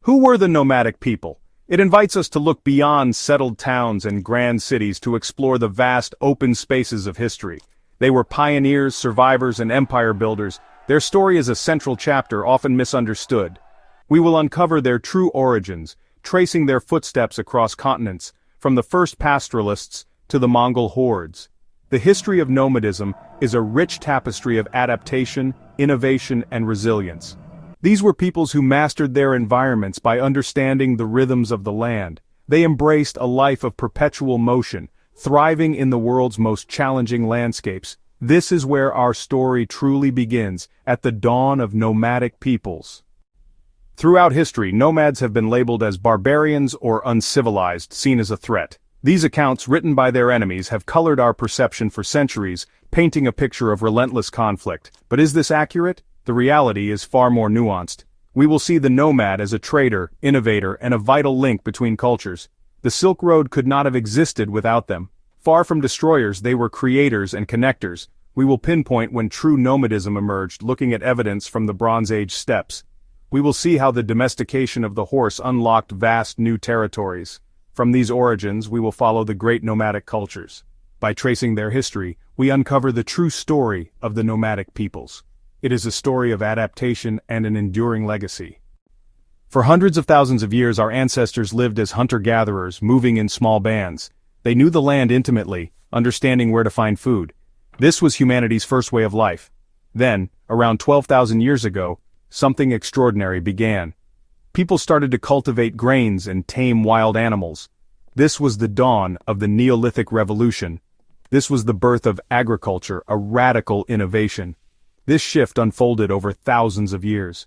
Who were the nomadic people? It invites us to look beyond settled towns and grand cities to explore the vast open spaces of history. They were pioneers, survivors, and empire builders. Their story is a central chapter often misunderstood. We will uncover their true origins, tracing their footsteps across continents, from the first pastoralists to the Mongol hordes. The history of nomadism is a rich tapestry of adaptation, innovation, and resilience. These were peoples who mastered their environments by understanding the rhythms of the land. They embraced a life of perpetual motion, thriving in the world's most challenging landscapes. This is where our story truly begins, at the dawn of nomadic peoples. Throughout history, nomads have been labeled as barbarians or uncivilized, seen as a threat. These accounts, written by their enemies, have colored our perception for centuries, painting a picture of relentless conflict. But is this accurate? The reality is far more nuanced. We will see the nomad as a trader, innovator, and a vital link between cultures. The Silk Road could not have existed without them. Far from destroyers, they were creators and connectors. We will pinpoint when true nomadism emerged, looking at evidence from the Bronze Age steppes. We will see how the domestication of the horse unlocked vast new territories. From these origins, we will follow the great nomadic cultures. By tracing their history, we uncover the true story of the nomadic peoples. It is a story of adaptation and an enduring legacy. For hundreds of thousands of years, our ancestors lived as hunter-gatherers, moving in small bands. They knew the land intimately, understanding where to find food. This was humanity's first way of life. Then, around 12,000 years ago, something extraordinary began. People started to cultivate grains and tame wild animals. This was the dawn of the Neolithic Revolution. This was the birth of agriculture, a radical innovation. This shift unfolded over thousands of years.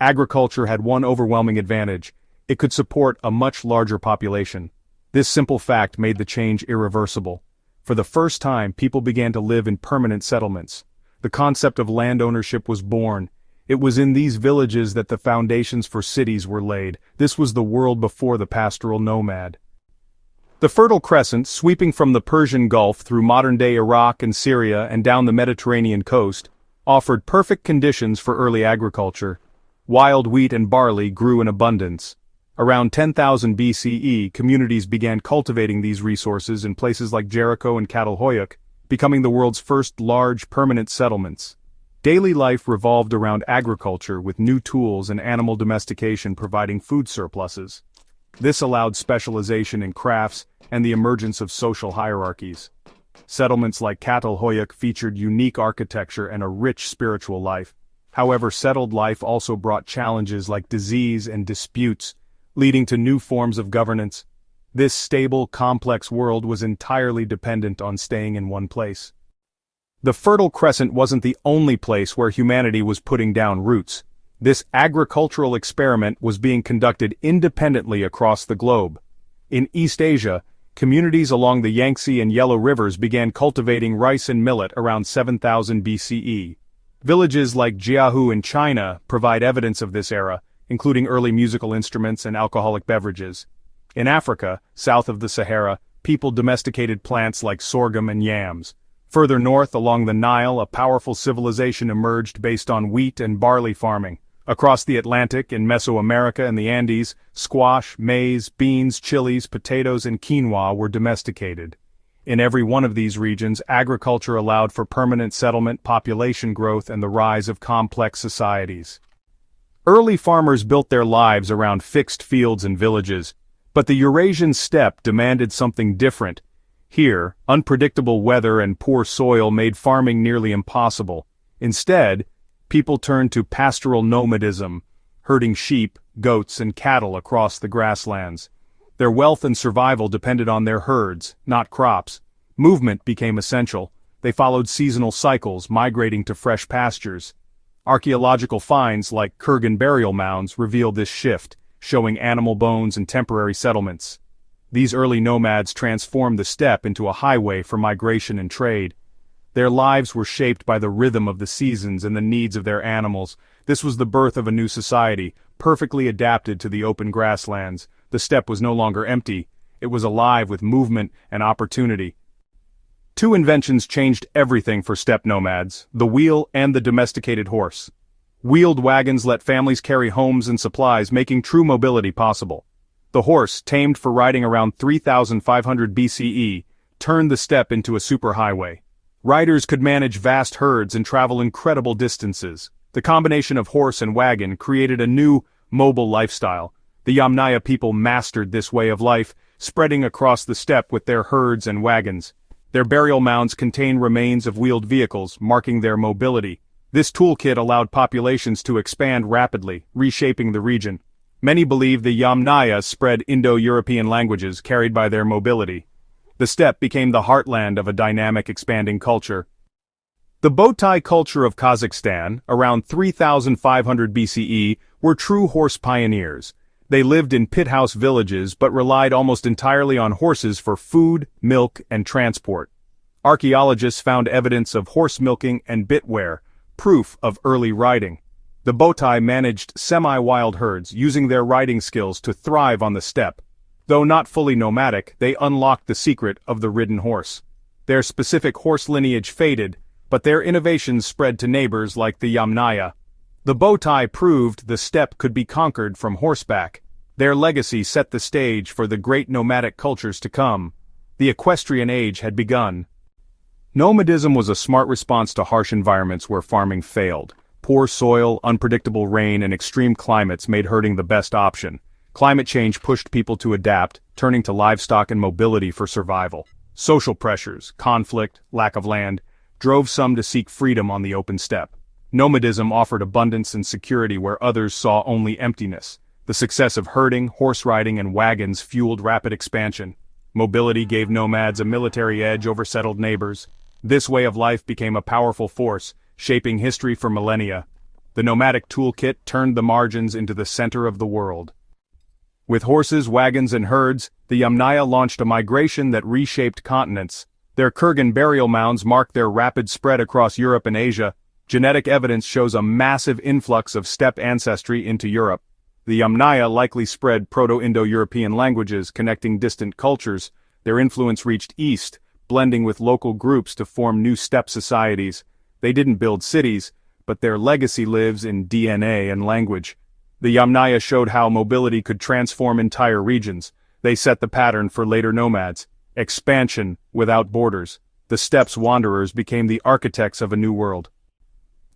Agriculture had one overwhelming advantage: it could support a much larger population. This simple fact made the change irreversible. For the first time, people began to live in permanent settlements. The concept of land ownership was born. It was in these villages that the foundations for cities were laid. This was the world before the pastoral nomad. The Fertile Crescent, sweeping from the Persian Gulf through modern-day Iraq and Syria and down the Mediterranean coast, offered perfect conditions for early agriculture. Wild wheat and barley grew in abundance. Around 10,000 BCE, communities began cultivating these resources in places like Jericho and Catalhoyuk, becoming the world's first large permanent settlements. Daily life revolved around agriculture, with new tools and animal domestication providing food surpluses. This allowed specialization in crafts and the emergence of social hierarchies. Settlements like Catalhoyuk featured unique architecture and a rich spiritual life. However, settled life also brought challenges like disease and disputes, leading to new forms of governance. This stable, complex world was entirely dependent on staying in one place. The Fertile Crescent wasn't the only place where humanity was putting down roots. This agricultural experiment was being conducted independently across the globe. In East Asia, communities along the Yangtze and Yellow Rivers began cultivating rice and millet around 7000 BCE. Villages like Jiahu in China provide evidence of this era, including early musical instruments and alcoholic beverages. In Africa, south of the Sahara, people domesticated plants like sorghum and yams. Further north along the Nile, a powerful civilization emerged based on wheat and barley farming. Across the Atlantic, in Mesoamerica and the Andes, squash, maize, beans, chilies, potatoes, and quinoa were domesticated. In every one of these regions, agriculture allowed for permanent settlement, population growth, and the rise of complex societies. Early farmers built their lives around fixed fields and villages, but the Eurasian steppe demanded something different. Here, unpredictable weather and poor soil made farming nearly impossible. Instead, people turned to pastoral nomadism, herding sheep, goats, and cattle across the grasslands. Their wealth and survival depended on their herds, not crops. Movement became essential. They followed seasonal cycles, migrating to fresh pastures. Archaeological finds like Kurgan burial mounds reveal this shift, showing animal bones and temporary settlements. These early nomads transformed the steppe into a highway for migration and trade. Their lives were shaped by the rhythm of the seasons and the needs of their animals. This was the birth of a new society, perfectly adapted to the open grasslands. The steppe was no longer empty. It was alive with movement and opportunity. Two inventions changed everything for steppe nomads: the wheel and the domesticated horse. Wheeled wagons let families carry homes and supplies, making true mobility possible. The horse, tamed for riding around 3,500 BCE, turned the steppe into a superhighway. Riders could manage vast herds and travel incredible distances. The combination of horse and wagon created a new, mobile lifestyle. The Yamnaya people mastered this way of life, spreading across the steppe with their herds and wagons. Their burial mounds contain remains of wheeled vehicles, marking their mobility. This toolkit allowed populations to expand rapidly, reshaping the region. Many believe the Yamnaya spread Indo-European languages carried by their mobility. The steppe became the heartland of a dynamic, expanding culture. The Botai culture of Kazakhstan, around 3,500 BCE, were true horse pioneers. They lived in pit-house villages but relied almost entirely on horses for food, milk, and transport. Archaeologists found evidence of horse milking and bitwear, proof of early riding. The Botai managed semi-wild herds, using their riding skills to thrive on the steppe. Though not fully nomadic, they unlocked the secret of the ridden horse. Their specific horse lineage faded, but their innovations spread to neighbors like the Yamnaya. The Botai proved the steppe could be conquered from horseback. Their legacy set the stage for the great nomadic cultures to come. The equestrian age had begun. Nomadism was a smart response to harsh environments where farming failed. Poor soil, unpredictable rain, and extreme climates made herding the best option. Climate change pushed people to adapt, turning to livestock and mobility for survival. Social pressures, conflict, lack of land, drove some to seek freedom on the open steppe. Nomadism offered abundance and security where others saw only emptiness. The success of herding, horse riding, and wagons fueled rapid expansion. Mobility gave nomads a military edge over settled neighbors. This way of life became a powerful force, shaping history for millennia. The nomadic toolkit turned the margins into the center of the world. With horses, wagons, and herds, the Yamnaya launched a migration that reshaped continents. Their Kurgan burial mounds marked their rapid spread across Europe and Asia. Genetic evidence shows a massive influx of steppe ancestry into Europe. The Yamnaya likely spread Proto-Indo-European languages connecting distant cultures. Their influence reached east, blending with local groups to form new steppe societies. They didn't build cities, but their legacy lives in DNA and language. The Yamnaya showed how mobility could transform entire regions. They set the pattern for later nomads. Expansion without borders. The steppe's wanderers became the architects of a new world.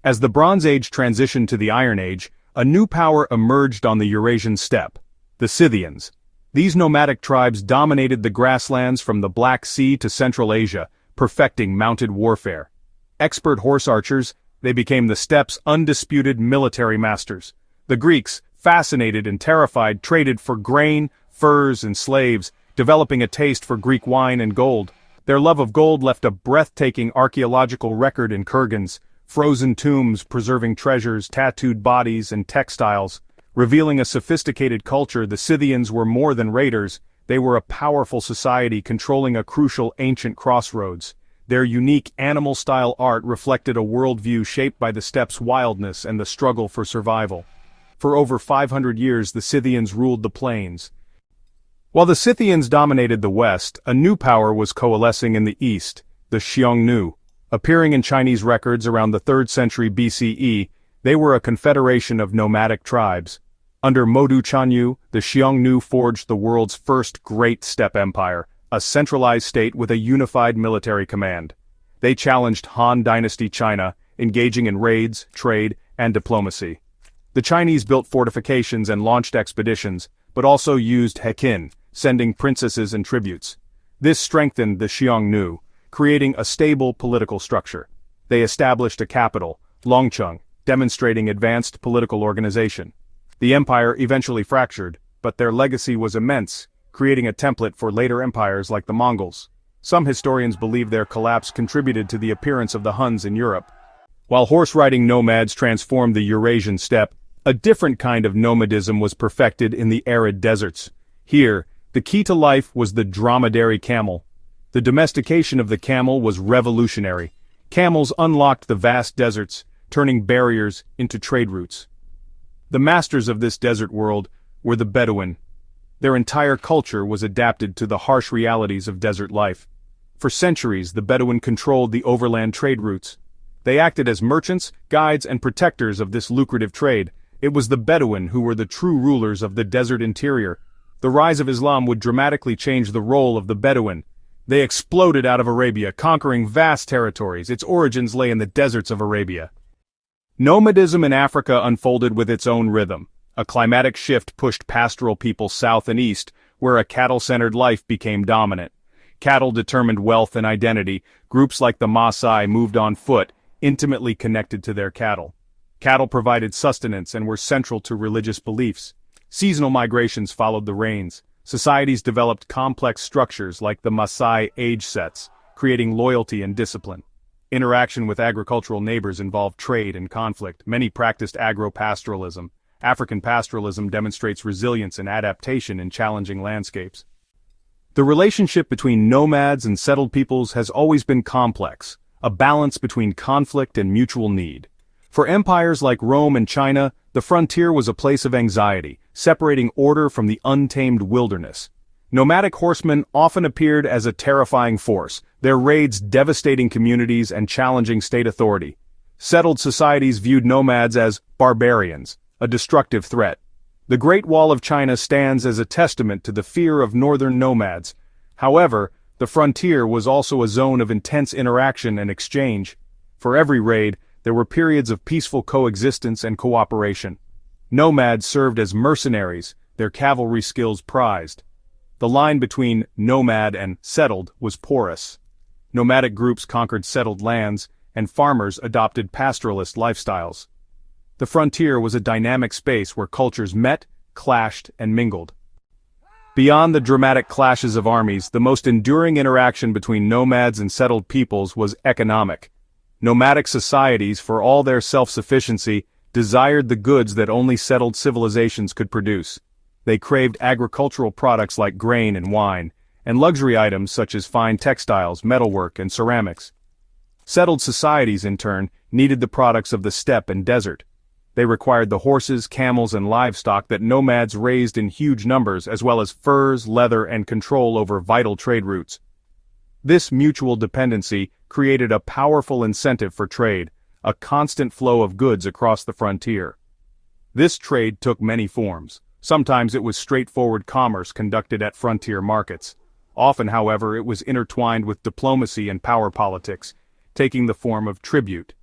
As the Bronze Age transitioned to the Iron Age, a new power emerged on the Eurasian steppe: the Scythians. These nomadic tribes dominated the grasslands from the Black Sea to Central Asia, perfecting mounted warfare. Expert horse archers, they became the steppe's undisputed military masters. The Greeks, fascinated and terrified, traded for grain, furs, and slaves, developing a taste for Greek wine and gold. Their love of gold left a breathtaking archaeological record in kurgans: frozen tombs preserving treasures, tattooed bodies, and textiles. Revealing a sophisticated culture, the Scythians were more than raiders. They were a powerful society controlling a crucial ancient crossroads. Their unique animal-style art reflected a worldview shaped by the steppe's wildness and the struggle for survival. For over 500 years, the Scythians ruled the plains. While the Scythians dominated the west, a new power was coalescing in the east: the Xiongnu. Appearing in Chinese records around the 3rd century BCE, they were a confederation of nomadic tribes. Under Modu Chanyu, the Xiongnu forged the world's first great steppe empire, a centralized state with a unified military command. They challenged Han Dynasty China, engaging in raids, trade, and diplomacy. The Chinese built fortifications and launched expeditions, but also used heqin, sending princesses and tributes. This strengthened the Xiongnu, creating a stable political structure. They established a capital, Longcheng, demonstrating advanced political organization. The empire eventually fractured, but their legacy was immense, creating a template for later empires like the Mongols. Some historians believe their collapse contributed to the appearance of the Huns in Europe. While horse-riding nomads transformed the Eurasian steppe, a different kind of nomadism was perfected in the arid deserts. Here, the key to life was the dromedary camel. The domestication of the camel was revolutionary. Camels unlocked the vast deserts, turning barriers into trade routes. The masters of this desert world were the Bedouin. Their entire culture was adapted to the harsh realities of desert life. For centuries, the Bedouin controlled the overland trade routes. They acted as merchants, guides, and protectors of this lucrative trade. It was the Bedouin who were the true rulers of the desert interior. The rise of Islam would dramatically change the role of the Bedouin. They exploded out of Arabia, conquering vast territories. Its origins lay in the deserts of Arabia. Nomadism in Africa unfolded with its own rhythm. A climatic shift pushed pastoral people south and east, where a cattle-centered life became dominant. Cattle determined wealth and identity. Groups like the Maasai moved on foot, intimately connected to their cattle. Cattle provided sustenance and were central to religious beliefs. Seasonal migrations followed the rains. Societies developed complex structures like the Maasai age sets, creating loyalty and discipline. Interaction with agricultural neighbors involved trade and conflict. Many practiced agro-pastoralism. African pastoralism demonstrates resilience and adaptation in challenging landscapes. The relationship between nomads and settled peoples has always been complex, a balance between conflict and mutual need. For empires like Rome and China, the frontier was a place of anxiety, separating order from the untamed wilderness. Nomadic horsemen often appeared as a terrifying force, their raids devastating communities and challenging state authority. Settled societies viewed nomads as barbarians, a destructive threat. The Great Wall of China stands as a testament to the fear of northern nomads. However, the frontier was also a zone of intense interaction and exchange. For every raid, there were periods of peaceful coexistence and cooperation. Nomads served as mercenaries, their cavalry skills prized. The line between nomad and settled was porous. Nomadic groups conquered settled lands, and farmers adopted pastoralist lifestyles. The frontier was a dynamic space where cultures met, clashed, and mingled. Beyond the dramatic clashes of armies, the most enduring interaction between nomads and settled peoples was economic. Nomadic societies, for all their self-sufficiency, desired the goods that only settled civilizations could produce. They craved agricultural products like grain and wine, and luxury items such as fine textiles, metalwork, and ceramics. Settled societies, in turn, needed the products of the steppe and desert. They required the horses, camels, and livestock that nomads raised in huge numbers, as well as furs, leather, and control over vital trade routes. This mutual dependency created a powerful incentive for trade, a constant flow of goods across the frontier. This trade took many forms. Sometimes it was straightforward commerce conducted at frontier markets. Often, however, it was intertwined with diplomacy and power politics, taking the form of tribute.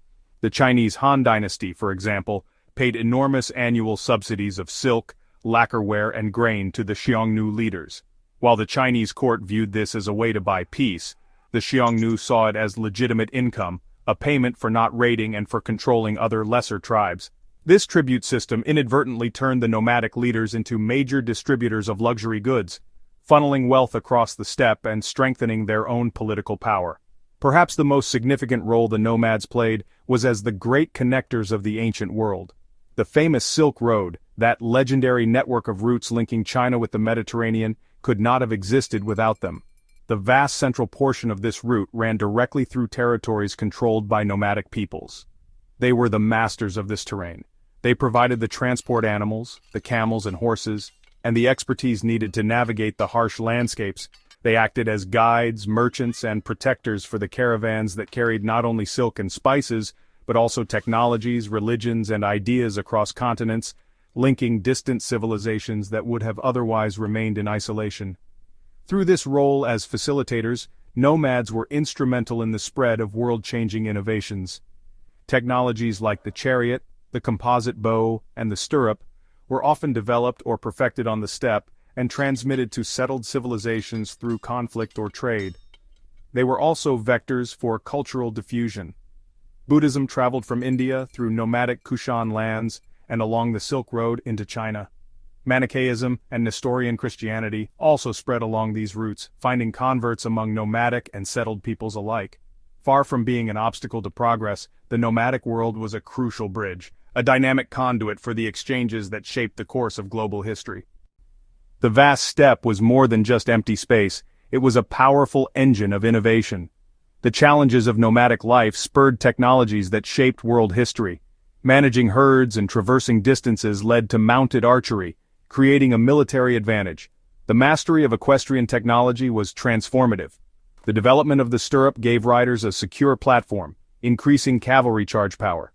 The Chinese Han Dynasty, for example, paid enormous annual subsidies of silk, lacquerware, and grain to the Xiongnu leaders. While the Chinese court viewed this as a way to buy peace, the Xiongnu saw it as legitimate income, a payment for not raiding and for controlling other lesser tribes. This tribute system inadvertently turned the nomadic leaders into major distributors of luxury goods, funneling wealth across the steppe and strengthening their own political power. Perhaps the most significant role the nomads played was as the great connectors of the ancient world. The famous Silk Road, that legendary network of routes linking China with the Mediterranean, could not have existed without them. The vast central portion of this route ran directly through territories controlled by nomadic peoples. They were the masters of this terrain. They provided the transport animals, the camels and horses, and the expertise needed to navigate the harsh landscapes. They acted as guides, merchants, and protectors for the caravans that carried not only silk and spices, but also technologies, religions, and ideas across continents, linking distant civilizations that would have otherwise remained in isolation. Through this role as facilitators, nomads were instrumental in the spread of world-changing innovations. Technologies like the chariot, the composite bow, and the stirrup were often developed or perfected on the steppe and transmitted to settled civilizations through conflict or trade. They were also vectors for cultural diffusion. Buddhism traveled from India through nomadic Kushan lands and along the Silk Road into China. Manichaeism and Nestorian Christianity also spread along these routes, finding converts among nomadic and settled peoples alike. Far from being an obstacle to progress, the nomadic world was a crucial bridge, a dynamic conduit for the exchanges that shaped the course of global history. The vast steppe was more than just empty space, it was a powerful engine of innovation. The challenges of nomadic life spurred technologies that shaped world history. Managing herds and traversing distances led to mounted archery, creating a military advantage. The mastery of equestrian technology was transformative. The development of the stirrup gave riders a secure platform, increasing cavalry charge power.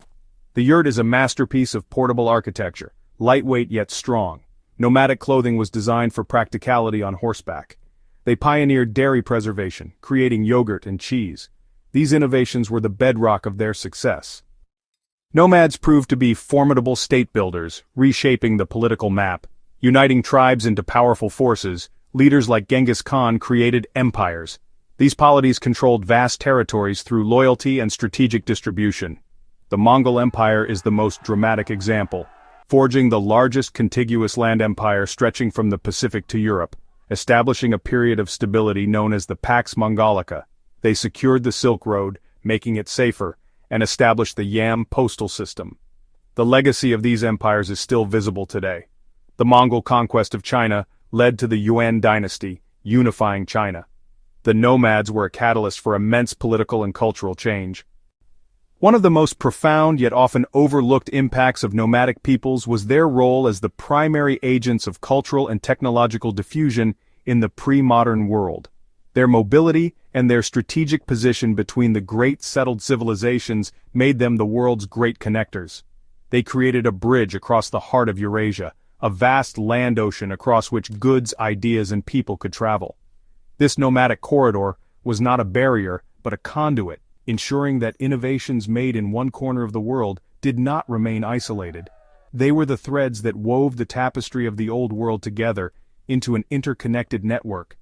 The yurt is a masterpiece of portable architecture, lightweight yet strong. Nomadic clothing was designed for practicality on horseback. They pioneered dairy preservation, creating yogurt and cheese. These innovations were the bedrock of their success. Nomads proved to be formidable state builders, reshaping the political map. Uniting tribes into powerful forces, leaders like Genghis Khan created empires. These polities controlled vast territories through loyalty and strategic distribution. The Mongol Empire is the most dramatic example, forging the largest contiguous land empire stretching from the Pacific to Europe, establishing a period of stability known as the Pax Mongolica. They secured the Silk Road, making it safer, and established the Yam postal system. The legacy of these empires is still visible today. The Mongol conquest of China led to the Yuan dynasty, unifying China. The nomads were a catalyst for immense political and cultural change. One of the most profound yet often overlooked impacts of nomadic peoples was their role as the primary agents of cultural and technological diffusion in the pre-modern world. Their mobility and their strategic position between the great settled civilizations made them the world's great connectors. They created a bridge across the heart of Eurasia, a vast land ocean across which goods, ideas, and people could travel. This nomadic corridor was not a barrier, but a conduit, ensuring that innovations made in one corner of the world did not remain isolated. They were the threads that wove the tapestry of the old world together into an interconnected network.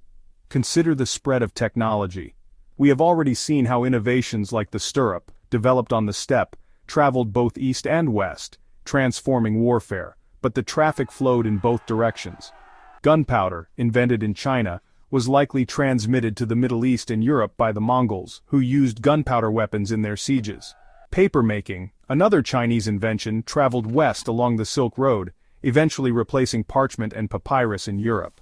Consider the spread of technology. We have already seen how innovations like the stirrup, developed on the steppe, traveled both east and west, transforming warfare, but the traffic flowed in both directions. Gunpowder, invented in China, was likely transmitted to the Middle East and Europe by the Mongols, who used gunpowder weapons in their sieges. Papermaking, another Chinese invention, traveled west along the Silk Road, eventually replacing parchment and papyrus in Europe.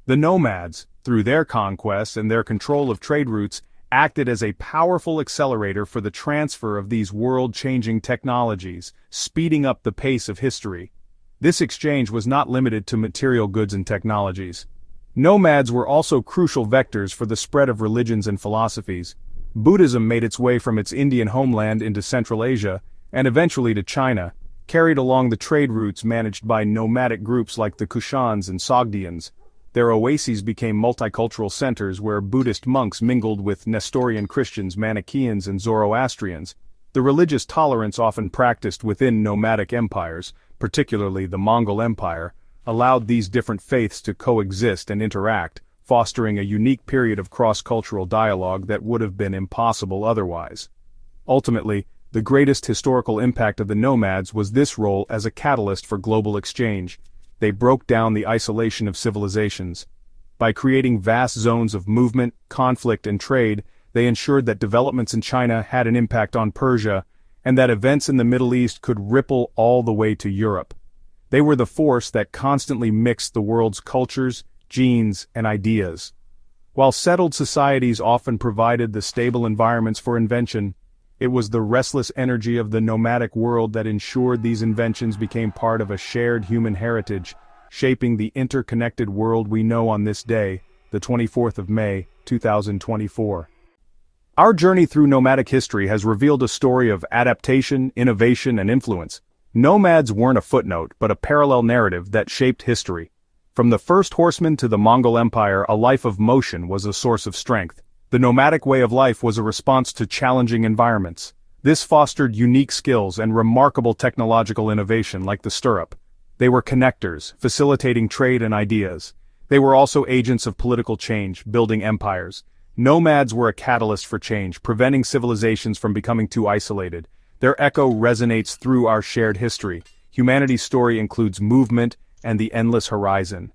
The nomads, through their conquests and their control of trade routes, acted as a powerful accelerator for the transfer of these world-changing technologies, speeding up the pace of history. This exchange was not limited to material goods and technologies. Nomads were also crucial vectors for the spread of religions and philosophies. Buddhism made its way from its Indian homeland into Central Asia, and eventually to China, carried along the trade routes managed by nomadic groups like the Kushans and Sogdians. Their oases became multicultural centers where Buddhist monks mingled with Nestorian Christians, Manichaeans, and Zoroastrians. The religious tolerance often practiced within nomadic empires, particularly the Mongol Empire, allowed these different faiths to coexist and interact, fostering a unique period of cross-cultural dialogue that would have been impossible otherwise. Ultimately, the greatest historical impact of the nomads was this role as a catalyst for global exchange. They broke down the isolation of civilizations. By creating vast zones of movement, conflict, and trade, they ensured that developments in China had an impact on Persia, and that events in the Middle East could ripple all the way to Europe. They were the force that constantly mixed the world's cultures, genes, and ideas. While settled societies often provided the stable environments for invention, it was the restless energy of the nomadic world that ensured these inventions became part of a shared human heritage, shaping the interconnected world we know on this day, the 24th of May, 2024. Our journey through nomadic history has revealed a story of adaptation, innovation, and influence. Nomads weren't a footnote, but a parallel narrative that shaped history. From the first horsemen to the Mongol Empire, a life of motion was a source of strength. The nomadic way of life was a response to challenging environments. This fostered unique skills and remarkable technological innovation like the stirrup. They were connectors, facilitating trade and ideas. They were also agents of political change, building empires. Nomads were a catalyst for change, preventing civilizations from becoming too isolated. Their echo resonates through our shared history. Humanity's story includes movement and the endless horizon.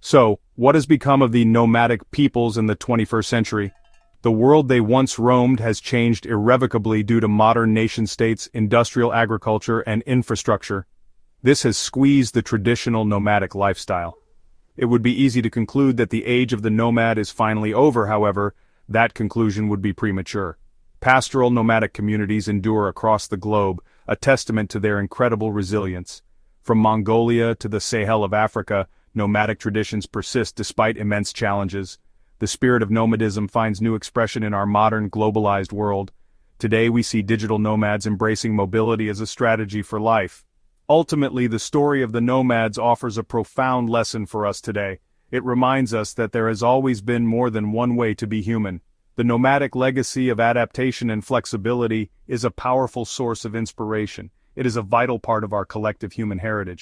So, what has become of the nomadic peoples in the 21st century? The world they once roamed has changed irrevocably due to modern nation-states, industrial agriculture, and infrastructure. This has squeezed the traditional nomadic lifestyle. It would be easy to conclude that the age of the nomad is finally over, however, that conclusion would be premature. Pastoral nomadic communities endure across the globe, a testament to their incredible resilience. From Mongolia to the Sahel of Africa, nomadic traditions persist despite immense challenges. The spirit of nomadism finds new expression in our modern globalized world. Today we see digital nomads embracing mobility as a strategy for life. Ultimately, the story of the nomads offers a profound lesson for us today. It reminds us that there has always been more than one way to be human. The nomadic legacy of adaptation and flexibility is a powerful source of inspiration. It is a vital part of our collective human heritage.